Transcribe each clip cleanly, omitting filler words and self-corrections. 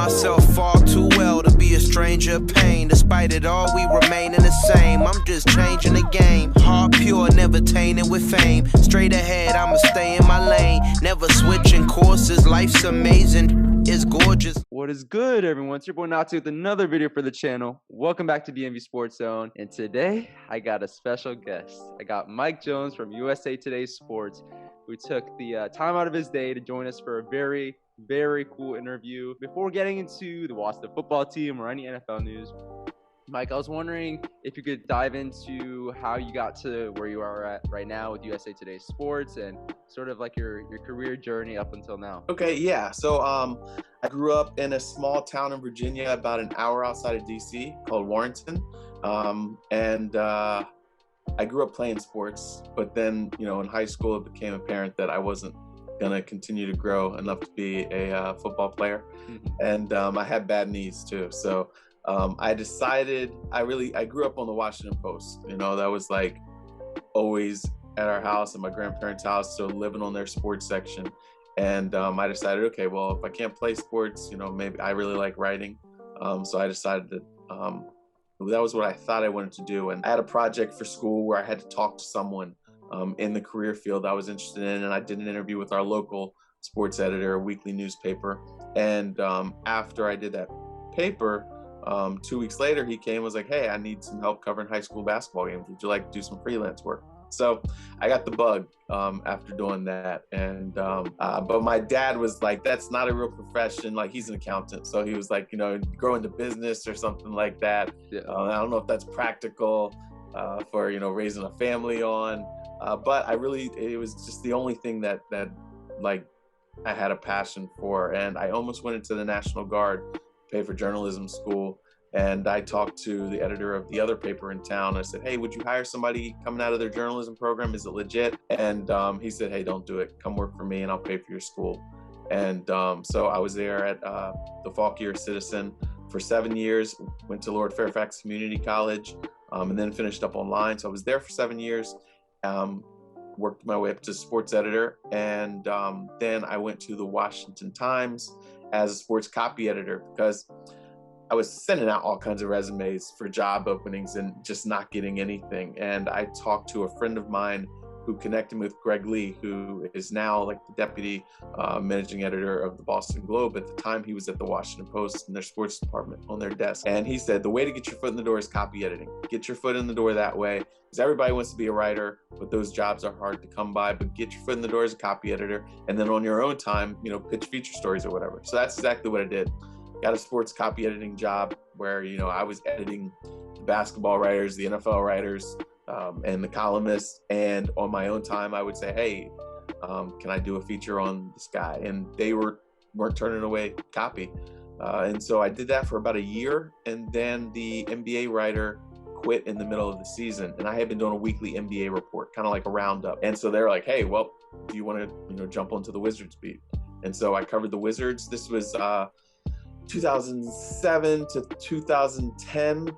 myself far too well to be a stranger of pain. Despite it all, we remain in the same. I'm just changing the game. Heart pure, never tainted with fame. Straight ahead, I'ma stay in my lane. Never switching courses. Life's amazing. It's gorgeous. What is good, everyone? It's your boy Natsu with another video for the channel. Welcome back to DMV Sports Zone. And today, I got a special guest. I got Mike Jones from USA Today Sports, who took the time out of his day to join us for a very cool interview. Before getting into the Washington football team or any NFL news, Mike, I was wondering if you could dive into how you got to where you are at right now with USA Today Sports and sort of like your career journey up until now. Okay, yeah. So I grew up in a small town in Virginia, about an hour outside of DC, called Warrenton. I grew up playing sports, but then, in high school, it became apparent that I wasn't gonna continue to grow enough to be a football player. And I had bad knees too. So I decided, I grew up on the Washington Post. That was like always at our house, at my grandparents' house, so living on their sports section. And I decided, okay, well, if I can't play sports, maybe I really like writing. So I decided that that was what I thought I wanted to do. And I had a project for school where I had to talk to someone in the career field I was interested in. And I did an interview with our local sports editor, a weekly newspaper. And after I did that paper, 2 weeks later, he came and was like, hey, I need some help covering high school basketball games. Would you like to do some freelance work? So I got the bug after doing that. And but my dad was like, that's not a real profession. Like, he's an accountant. So he was like, grow into business or something like that. I don't know if that's practical for, raising a family on. But it was just the only thing that like I had a passion for. And I almost went into the National Guard, paid for journalism school. And I talked to the editor of the other paper in town. I said, hey, would you hire somebody coming out of their journalism program? Is it legit? And he said, hey, don't do it. Come work for me and I'll pay for your school. And so I was there at the Fauquier Citizen for 7 years, went to Lord Fairfax Community College, and then finished up online. So I was there for 7 years, worked my way up to sports editor. And then I went to the Washington Times as a sports copy editor, because I was sending out all kinds of resumes for job openings and just not getting anything. And I talked to a friend of mine who connected me with Greg Lee, who is now like the deputy managing editor of the Boston Globe. At the time, he was at the Washington Post in their sports department on their desk. And he said, the way to get your foot in the door is copy editing. Get your foot in the door that way, because everybody wants to be a writer, but those jobs are hard to come by. But get your foot in the door as a copy editor. And then on your own time, pitch feature stories or whatever. So that's exactly what I did. Got a sports copy editing job where, I was editing the basketball writers, the NFL writers, and the columnists. And on my own time, I would say, hey, can I do a feature on this guy? And they weren't turning away copy. And so I did that for about a year. And then the NBA writer quit in the middle of the season. And I had been doing a weekly NBA report, kind of like a roundup. And so they're like, hey, well, do you want to, jump onto the Wizards beat? And so I covered the Wizards. This was 2007 to 2010,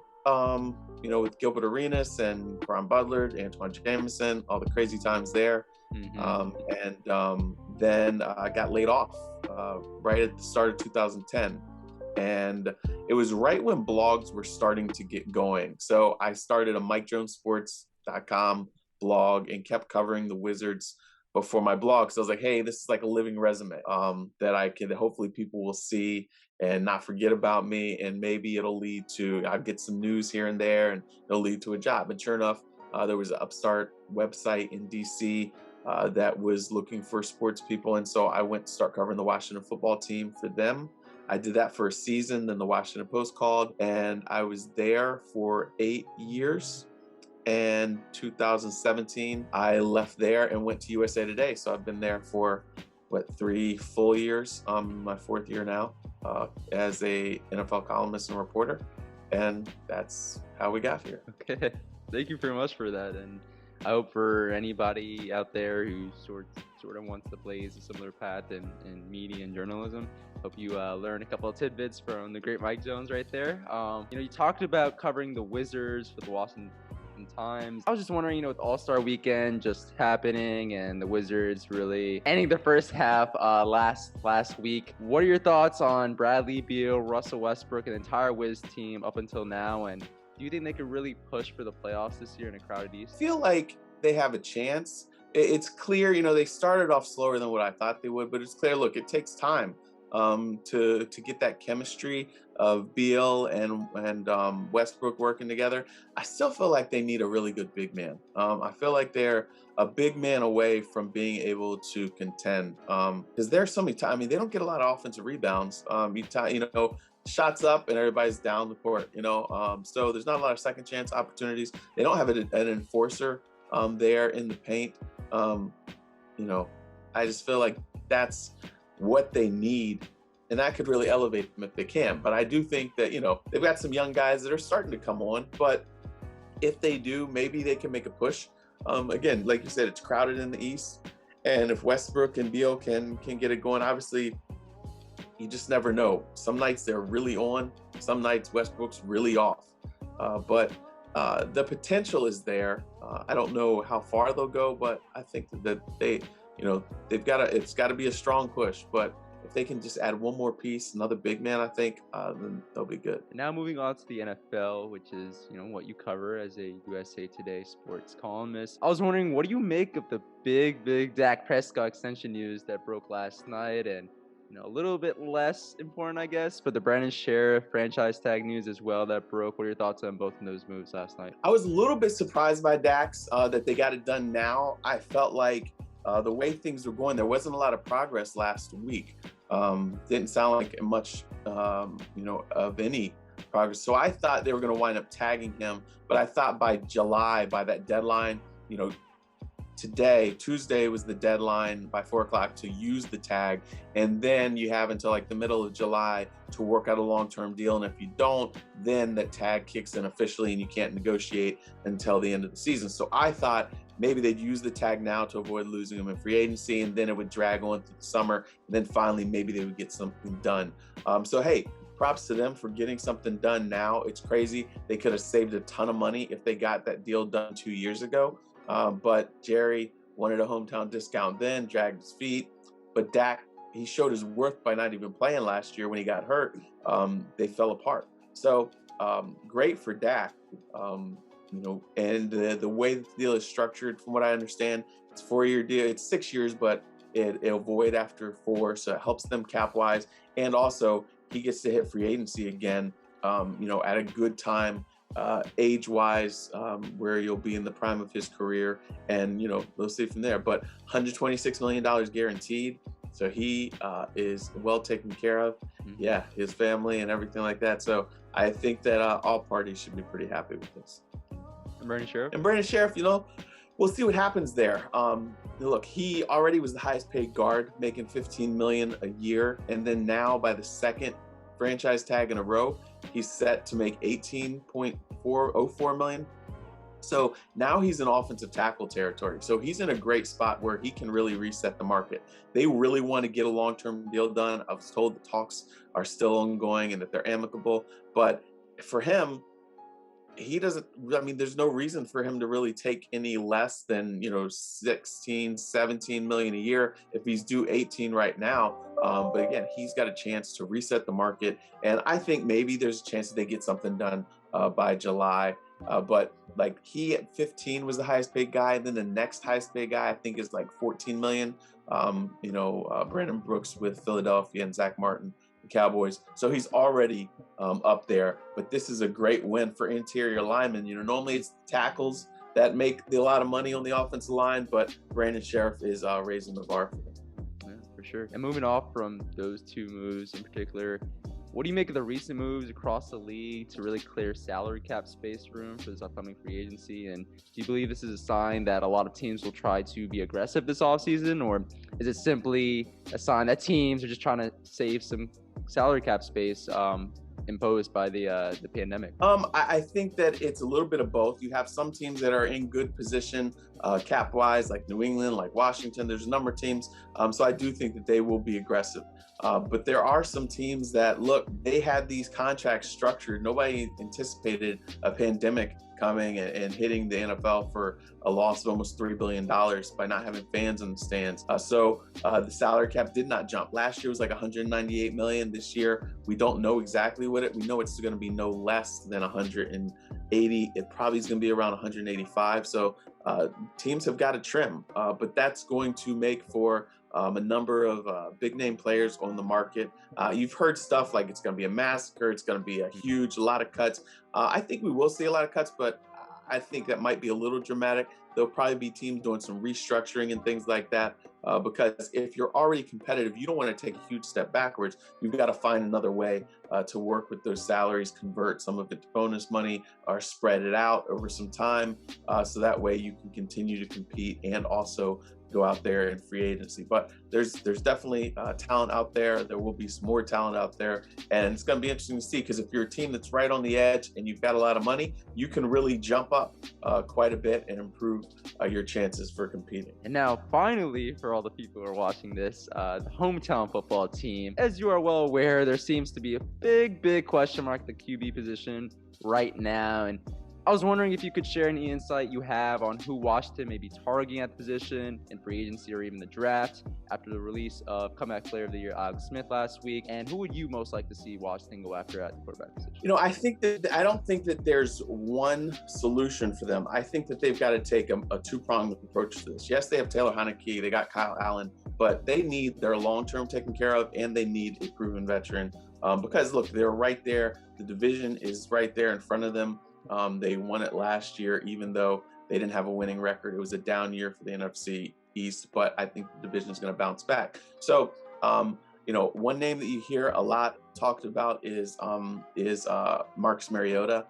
with Gilbert Arenas and Caron Butler, Antoine Jameson, all the crazy times there. Then I got laid off right at the start of 2010. And it was right when blogs were starting to get going. So I started a MikeJonesSports.com blog and kept covering the Wizards before my blog. So I was like, hey, this is like a living resume that I could, hopefully people will see and not forget about me. And maybe it'll lead to, I'll get some news here and there and it'll lead to a job. And sure enough, there was an upstart website in DC that was looking for sports people. And so I went to start covering the Washington football team for them. I did that for a season. Then the Washington Post called and I was there for 8 years. And 2017, I left there and went to USA Today. So I've been there for 3 full years. My 4th year now as a NFL columnist and reporter. And that's how we got here. Okay, thank you very much for that. And I hope for anybody out there who sort of wants to blaze a similar path in media and journalism, hope you learn a couple of tidbits from the great Mike Jones right there. You talked about covering the Wizards for the Washington in times. I was just wondering, with All-Star Weekend just happening and the Wizards really ending the first half last week, what are your thoughts on Bradley Beal, Russell Westbrook, and the entire Wiz team up until now? And do you think they could really push for the playoffs this year in a crowded East? I feel like they have a chance. It's clear, they started off slower than what I thought they would, but it's clear, look, it takes time to get that chemistry of Beal and Westbrook working together. I still feel like they need a really good big man. I feel like they're a big man away from being able to contend because there's so many times. They don't get a lot of offensive rebounds. Shots up and everybody's down the court. So there's not a lot of second chance opportunities. They don't have an enforcer there in the paint. I just feel like that's what they need, and that could really elevate them if they can. But I do think that, they've got some young guys that are starting to come on, but if they do, maybe they can make a push. Again, like you said, it's crowded in the East, and if Westbrook and Beal can get it going, obviously, you just never know. Some nights they're really on, some nights Westbrook's really off. But the potential is there. I don't know how far they'll go, but I think that it's got to be a strong push. But if they can just add one more piece, another big man, I think, then they'll be good. Now moving on to the NFL, which is, what you cover as a USA Today sports columnist. I was wondering, what do you make of the big Dak Prescott extension news that broke last night? And a little bit less important, I guess, but the Brandon Scherff franchise tag news as well that broke. What are your thoughts on both of those moves last night? I was a little bit surprised by Dax that they got it done now. I felt like the way things were going, there wasn't a lot of progress last week. Didn't sound like much, of any progress. So I thought they were going to wind up tagging him, but I thought by July, by that deadline, Tuesday was the deadline by 4:00 to use the tag. And then you have until like the middle of July to work out a long-term deal. And if you don't, then the tag kicks in officially and you can't negotiate until the end of the season. So I thought maybe they'd use the tag now to avoid losing him in free agency, and then it would drag on through the summer. And then finally, maybe they would get something done. So, hey, props to them for getting something done now. It's crazy. They could have saved a ton of money if they got that deal done 2 years ago. But Jerry wanted a hometown discount then, dragged his feet. But Dak, he showed his worth by not even playing last year when he got hurt. They fell apart. So great for Dak. And the way the deal is structured, from what I understand, it's a 4-year deal. It's 6 years, but it'll void after 4. So it helps them cap-wise. And also, he gets to hit free agency again, at a good time. Age-wise, where you'll be in the prime of his career, and we'll see from there. But $126 million guaranteed, so he is well taken care of. Yeah, his family and everything like that. So I think that all parties should be pretty happy with this. And Brandon Scherff, we'll see what happens there. Look, he already was the highest paid guard, making $15 million a year, and then now by the second franchise tag in a row, he's set to make $18.404 million. So now he's in offensive tackle territory. So he's in a great spot where he can really reset the market. They really want to get a long-term deal done. I was told the talks are still ongoing and that they're amicable. But for him, there's no reason for him to really take any less than, 16, 17 million a year if he's due 18 right now. But again, he's got a chance to reset the market. And I think maybe there's a chance that they get something done by July. But like he at 15 was the highest paid guy. And then the next highest paid guy, I think, is like 14 million. Brandon Brooks with Philadelphia and Zach Martin, the Cowboys. So he's already up there. But this is a great win for interior linemen. Normally it's tackles that make a lot of money on the offensive line, but Brandon Scherff is raising the bar for them. Yeah, for sure. And moving off from those two moves in particular, what do you make of the recent moves across the league to really clear salary cap space room for this upcoming free agency? And do you believe this is a sign that a lot of teams will try to be aggressive this offseason, or is it simply a sign that teams are just trying to save some salary cap space imposed by the pandemic? I think that it's a little bit of both. You have some teams that are in good position cap-wise, like New England, like Washington. There's a number of teams. So I do think that they will be aggressive. But there are some teams that, look, they had these contracts structured. Nobody anticipated a pandemic coming and hitting the NFL for a loss of almost $3 billion by not having fans in the stands. So the salary cap did not jump. Last year was like 198 million. This year, we don't know exactly what we know it's going to be no less than 180. It probably is going to be around 185. So teams have got to trim, but that's going to make for a number of big name players on the market. You've heard stuff like it's going to be a massacre, it's going to be a lot of cuts. I think we will see a lot of cuts, but I think that might be a little dramatic. There'll probably be teams doing some restructuring and things like that, because if you're already competitive, you don't want to take a huge step backwards. You've got to find another way to work with those salaries, convert some of it to bonus money, or spread it out over some time, so that way you can continue to compete and also go out there in free agency. But there's definitely talent out there. There will be some more talent out there, and it's going to be interesting to see, because if you're a team that's right on the edge and you've got a lot of money, you can really jump up quite a bit and improve your chances for competing. And now, finally, for all the people who are watching this, the hometown football team. As you are well aware, there seems to be a big question mark at the QB position right now, and I was wondering if you could share any insight you have on who Washington may be targeting at the position in free agency or even the draft after the release of Comeback Player of the Year Alex Smith last week. And who would you most like to see Washington go after at the quarterback position? You know, I don't think that there's one solution for them. I think that they've got to take a two-pronged approach to this. Yes, they have Taylor Heineke, they got Kyle Allen, but they need their long-term taken care of, and they need a proven veteran. Because look, they're right there. The division is right there in front of them. They won it last year, even though they didn't have a winning record. It was a down year for the NFC East, but I think the division is going to bounce back. So, you know, one name that you hear a lot talked about is Marcus Mariota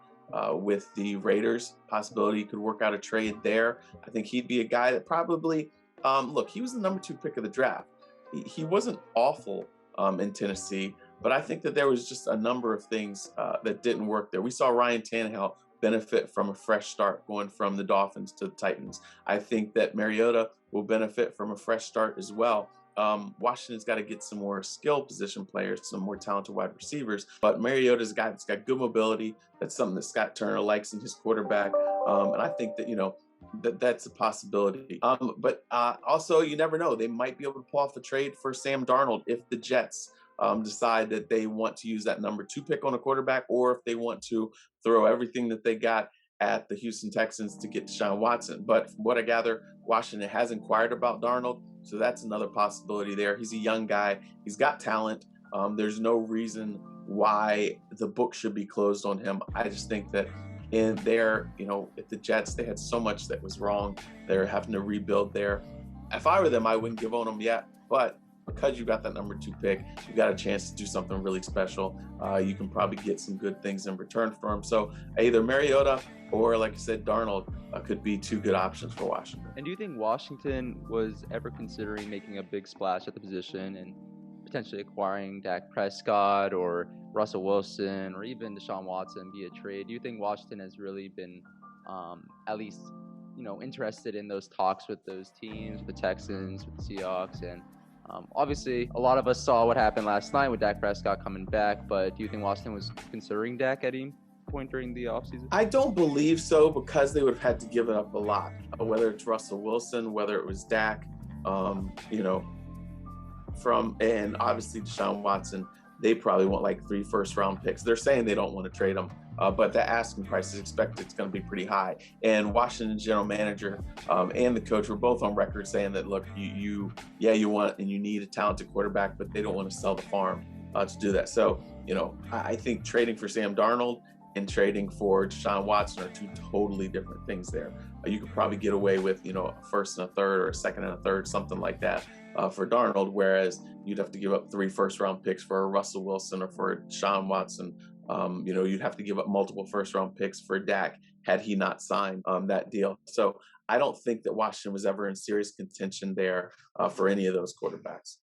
with the Raiders. Possibility he could work out a trade there. I think he'd be a guy that probably, look, he was the number 2 pick of the draft. He wasn't awful in Tennessee, but I think that there was just a number of things that didn't work there. We saw Ryan Tannehill benefit from a fresh start going from the Dolphins to the Titans. I think that Mariota will benefit from a fresh start as well. Washington's got to get some more skill position players, some more talented wide receivers, but Mariota's a guy that's got good mobility. That's something that Scott Turner likes in his quarterback. And I think that, you know, that's a possibility. But also, you never know. They might be able to pull off a trade for Sam Darnold if the Jets decide that they want to use that number 2 pick on a quarterback, or if they want to throw everything that they got at the Houston Texans to get Deshaun Watson. But from what I gather, Washington has inquired about Darnold, so that's another possibility there. He's a young guy. He's got talent. There's no reason why the book should be closed on him. I just think that in there, you know, at the Jets, they had so much that was wrong. They're having to rebuild there. If I were them, I wouldn't give on them yet, but because you got that number 2 pick, you got a chance to do something really special. You can probably get some good things in return for him. So either Mariota or, like I said, Darnold could be 2 good options for Washington. And do you think Washington was ever considering making a big splash at the position and potentially acquiring Dak Prescott or Russell Wilson or even Deshaun Watson via trade? Do you think Washington has really been at least, you know, interested in those talks with those teams, the Texans, with the Seahawks, and obviously, a lot of us saw what happened last night with Dak Prescott coming back, but do you think Washington was considering Dak at any point during the offseason? I don't believe so, because they would have had to give it up a lot, whether it's Russell Wilson, whether it was Dak, you know, and obviously Deshaun Watson. They probably want like 3 first-round picks. They're saying they don't want to trade them, but the asking price is expected it's going to be pretty high. And Washington's general manager and the coach were both on record saying that, look, you want and you need a talented quarterback, but they don't want to sell the farm to do that. So, you know, I think trading for Sam Darnold and trading for Deshaun Watson are 2 totally different things there. You could probably get away with, you know, a first and a third or a second and a third, something like that for Darnold, whereas you'd have to give up 3 first-round picks for a Russell Wilson or for Deshaun Watson. You know, you'd have to give up multiple first-round picks for Dak had he not signed that deal. So I don't think that Washington was ever in serious contention there for any of those quarterbacks.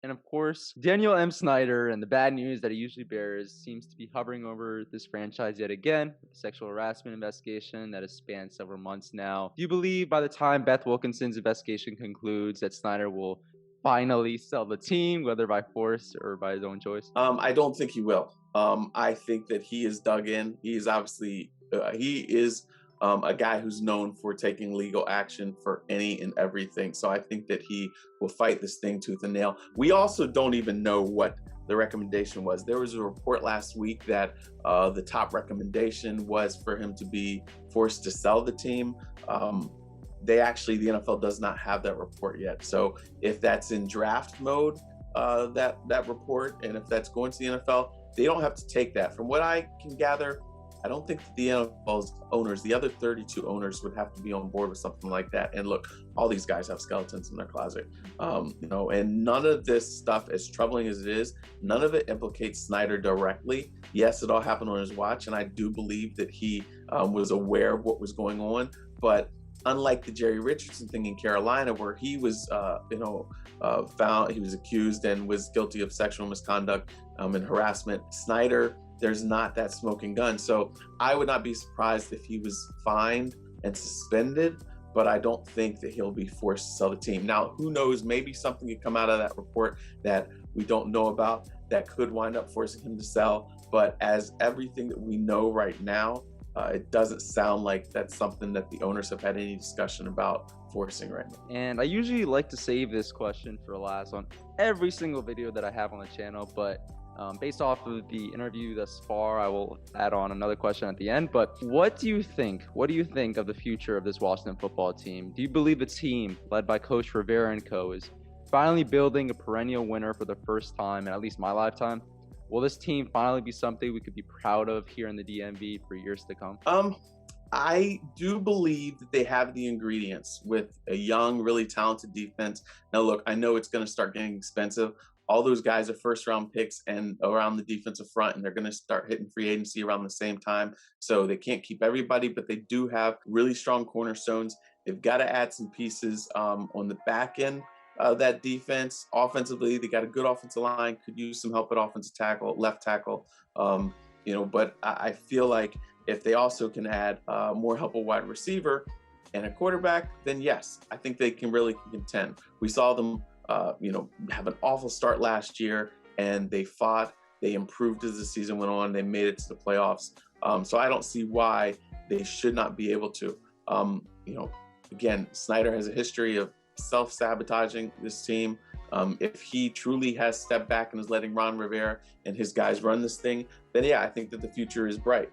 And of course, Daniel M. Snyder and the bad news that he usually bears seems to be hovering over this franchise yet again with the sexual harassment investigation that has spanned several months now. Do you believe by the time Beth Wilkinson's investigation concludes that Snyder will finally sell the team, whether by force or by his own choice? I don't think he will. I think that he is dug in. He is obviously He is a guy who's known for taking legal action for any and everything. So I think that he will fight this thing tooth and nail. We also don't even know what the recommendation was. There was a report last week that the top recommendation was for him to be forced to sell the team. The NFL does not have that report yet. So if that's in draft mode, that report, and if that's going to the NFL, they don't have to take that. From what I can gather, I don't think that the NFL's owners, the other 32 owners, would have to be on board with something like that. And look, all these guys have skeletons in their closet, and none of this stuff, as troubling as it is, none of it implicates Snyder directly. Yes, it all happened on his watch, and I do believe that he was aware of what was going on. But unlike the Jerry Richardson thing in Carolina, where he was, found, he was accused and was guilty of sexual misconduct and harassment, Snyder, there's not that smoking gun. So I would not be surprised if he was fined and suspended, but I don't think that he'll be forced to sell the team. Now, who knows, maybe something could come out of that report that we don't know about that could wind up forcing him to sell. But as everything that we know right now, it doesn't sound like that's something that the owners have had any discussion about forcing right now. And I usually like to save this question for last on every single video that I have on the channel, but based off of the interview thus far, I will add on another question at the end. But what do you think of the future of this Washington football team? Do you believe the team, led by Coach Rivera and co., is finally building a perennial winner for the first time in at least my lifetime? Will this team finally be something we could be proud of here in the DMV for years to come? I do believe that they have the ingredients with a young, really talented defense. Now, look, I know it's going to start getting expensive. All those guys are first-round picks and around the defensive front, and they're going to start hitting free agency around the same time. So they can't keep everybody, but they do have really strong cornerstones. They've got to add some pieces on the back end of that defense. Offensively, they got a good offensive line, could use some help at offensive tackle, left tackle. But I feel like if they also can add more help at wide receiver and a quarterback, then yes, I think they can really contend. We saw them have an awful start last year, and they fought, they improved as the season went on, they made it to the playoffs. So I don't see why they should not be able to. Again, Snyder has a history of self-sabotaging this team. If he truly has stepped back and is letting Ron Rivera and his guys run this thing, then yeah, I think that the future is bright.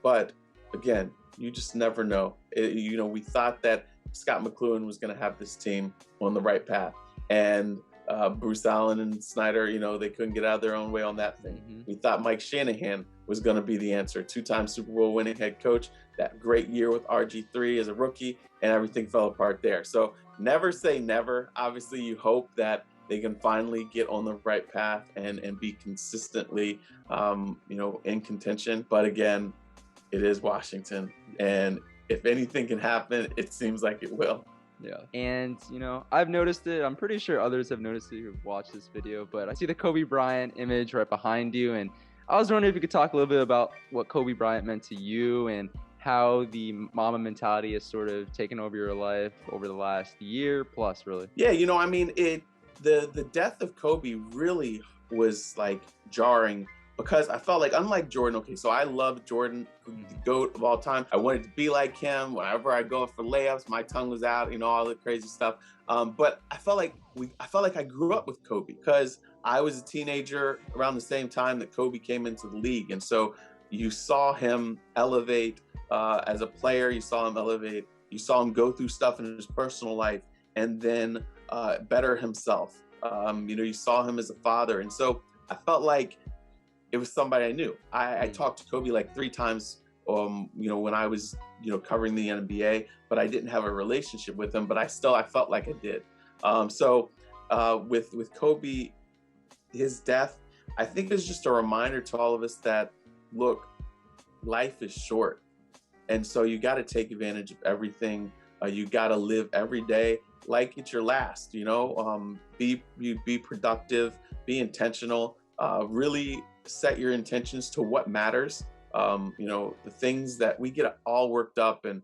But again, you just never know. We thought that Scott McCloughan was going to have this team on the right path. And Bruce Allen and Snyder, they couldn't get out of their own way on that thing. Mm-hmm. We thought Mike Shanahan was going to be the answer. 2-time Super Bowl winning head coach, that great year with RG3 as a rookie, and everything fell apart there. So never say never. Obviously, you hope that they can finally get on the right path and be consistently, in contention. But again, it is Washington. And if anything can happen, it seems like it will. Yeah. And, I've noticed it. I'm pretty sure others have noticed it who've watched this video, but I see the Kobe Bryant image right behind you. And I was wondering if you could talk a little bit about what Kobe Bryant meant to you and how the mama mentality has sort of taken over your life over the last year plus, really. Yeah, the death of Kobe really was like jarring, because I felt like, unlike Jordan, okay, so I love Jordan, the GOAT of all time. I wanted to be like him. Whenever I go for layups, my tongue was out, all the crazy stuff. But I felt like I grew up with Kobe, because I was a teenager around the same time that Kobe came into the league. And so you saw him elevate as a player. You saw him elevate. You saw him go through stuff in his personal life and then better himself. You saw him as a father. And so I felt like it was somebody I knew. I talked to Kobe like 3 times, when I was, covering the NBA, but I didn't have a relationship with him, but I felt like I did. With Kobe, his death, I think is just a reminder to all of us that, look, life is short. And so you got to take advantage of everything. You got to live every day like it's your last, be productive, be intentional, really set your intentions to what matters. The things that we get all worked up and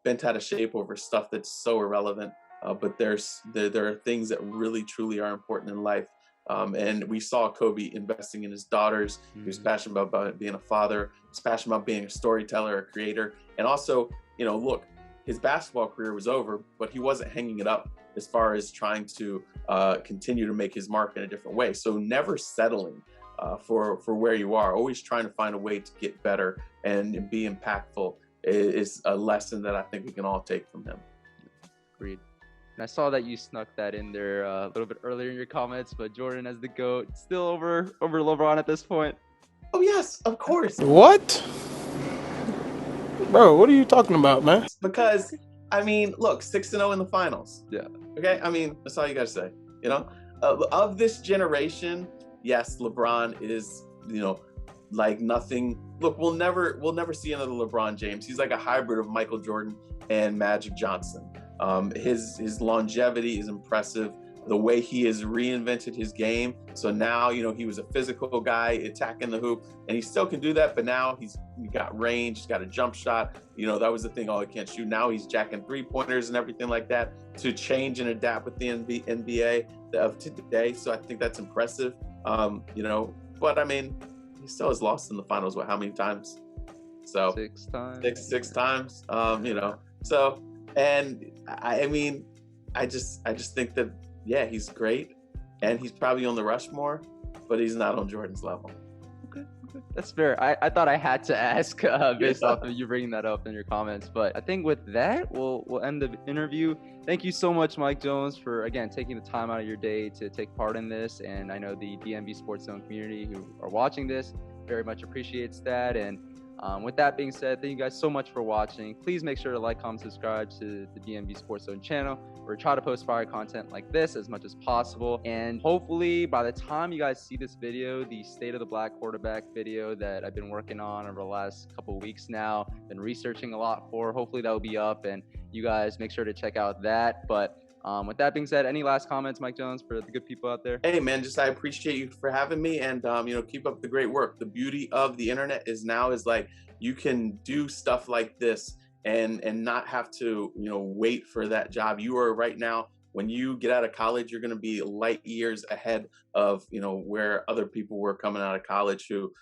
bent out of shape over stuff that's so irrelevant. But there are things that really truly are important in life. And we saw Kobe investing in his daughters. He was passionate about being a father. He was passionate about being a storyteller, a creator. And also, look, his basketball career was over, but he wasn't hanging it up as far as trying to continue to make his mark in a different way. So never settling for where you are, always trying to find a way to get better and be impactful is a lesson that I think we can all take from him. Agreed. And I saw that you snuck that in there a little bit earlier in your comments, but Jordan as the GOAT, still over LeBron at this point. Oh yes, of course. What? Bro, what are you talking about, man? Because, look, 6-0 in the finals. Yeah. Okay? That's all you got to say. Of this generation, yes, LeBron is, like nothing. Look, we'll never see another LeBron James. He's like a hybrid of Michael Jordan and Magic Johnson. His longevity is impressive. The way he has reinvented his game. So now, he was a physical guy attacking the hoop, and he still can do that. But now he got range, he's got a jump shot. That was the thing. Oh, he can't shoot. Now he's jacking 3-pointers and everything like that to change and adapt with the NBA of today. So I think that's impressive. But he still has lost in the finals. How many times? So 6 times. Six times. So, and I just think that, yeah, he's great, and he's probably on the Rushmore, but he's not on Jordan's level. Okay. That's fair. I thought I had to ask based off of you bringing that up in your comments, but I think with that, we'll end the interview. Thank you so much, Mike Jones, for, again, taking the time out of your day to take part in this, and I know the DMV SportsZone community who are watching this very much appreciates that. And with that being said, thank you guys so much for watching. Please make sure to like, comment, subscribe to the DMV SportsZone channel. We try to post fire content like this as much as possible. And hopefully by the time you guys see this video, the State of the Black Quarterback video that I've been working on over the last couple of weeks now, been researching a lot for, hopefully that will be up, and you guys make sure to check out that. But with that being said, any last comments, Mike Jones, for the good people out there? Hey, man, I appreciate you for having me, and keep up the great work. The beauty of the internet is like you can do stuff like this and not have to wait for that job. You are right now, when you get out of college, you're going to be light years ahead of where other people were coming out of college who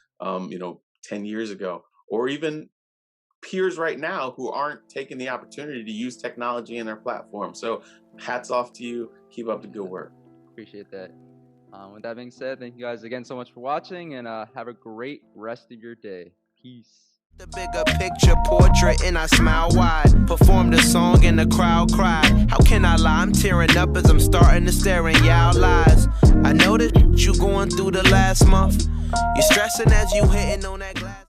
10 years ago, or even peers right now who aren't taking the opportunity to use technology in their platform. So hats off to you. Keep up the good work. Appreciate that. With that being said, thank you guys again so much for watching, and have a great rest of your day. Peace. The bigger picture portrait, and I smile wide. Performed a song and the crowd cried. How can I lie? I'm tearing up as I'm starting to stare in y'all eyes. I know that you going through the last month. You're stressing as you hitting on that glass.